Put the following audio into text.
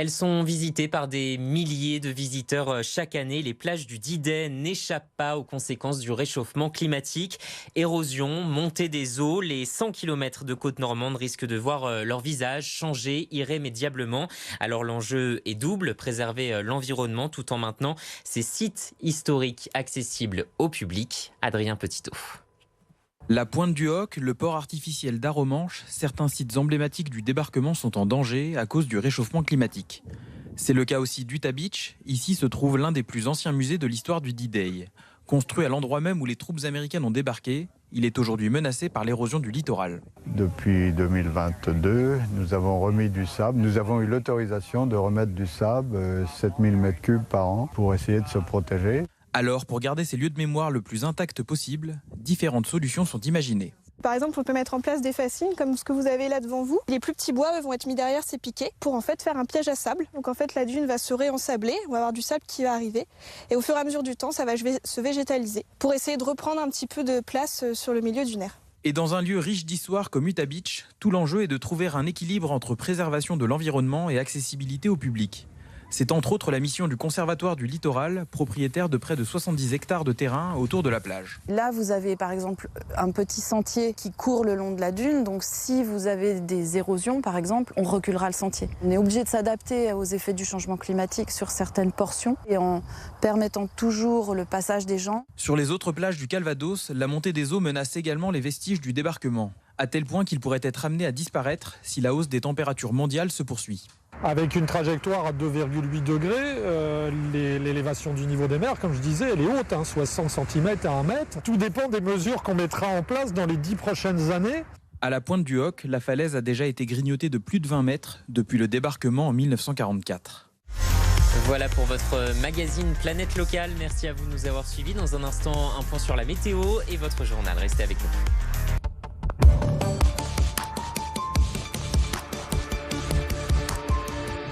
Elles sont visitées par des milliers de visiteurs chaque année. Les plages du Didet n'échappent pas aux conséquences du réchauffement climatique. Érosion, montée des eaux, les 100 km de côte normande risquent de voir leur visage changer irrémédiablement. Alors l'enjeu est double, préserver l'environnement tout en maintenant ces sites historiques accessibles au public. Adrien Petitot. La Pointe du Hoc, le port artificiel d'Aromanches, certains sites emblématiques du débarquement sont en danger à cause du réchauffement climatique. C'est le cas aussi d'Utah Beach. Ici se trouve l'un des plus anciens musées de l'histoire du D-Day. Construit à l'endroit même où les troupes américaines ont débarqué, il est aujourd'hui menacé par l'érosion du littoral. Depuis 2022, nous avons remis du sable. Nous avons eu l'autorisation de remettre du sable, 7000 m3 par an, pour essayer de se protéger. Alors, pour garder ces lieux de mémoire le plus intacts possible, différentes solutions sont imaginées. Par exemple, on peut mettre en place des fascines comme ce que vous avez là devant vous. Les plus petits bois vont être mis derrière ces piquets pour en fait faire un piège à sable. Donc en fait, la dune va se réensabler, on va avoir du sable qui va arriver. Et au fur et à mesure du temps, ça va se végétaliser pour essayer de reprendre un petit peu de place sur le milieu dunaire. Et dans un lieu riche d'histoire comme Utah Beach, tout l'enjeu est de trouver un équilibre entre préservation de l'environnement et accessibilité au public. C'est entre autres la mission du Conservatoire du Littoral, propriétaire de près de 70 hectares de terrain autour de la plage. Là, vous avez par exemple un petit sentier qui court le long de la dune. Donc si vous avez des érosions, par exemple, on reculera le sentier. On est obligé de s'adapter aux effets du changement climatique sur certaines portions et en permettant toujours le passage des gens. Sur les autres plages du Calvados, la montée des eaux menace également les vestiges du débarquement, à tel point qu'il pourrait être amené à disparaître si la hausse des températures mondiales se poursuit. Avec une trajectoire à 2,8 degrés, l'élévation du niveau des mers, comme je disais, elle est haute, 60 cm à 1 mètre. Tout dépend des mesures qu'on mettra en place dans les 10 prochaines années. À la Pointe du Hoc, la falaise a déjà été grignotée de plus de 20 mètres depuis le débarquement en 1944. Voilà pour votre magazine Planète Locale. Merci à vous de nous avoir suivis. Dans un instant, un point sur la météo et votre journal. Restez avec nous.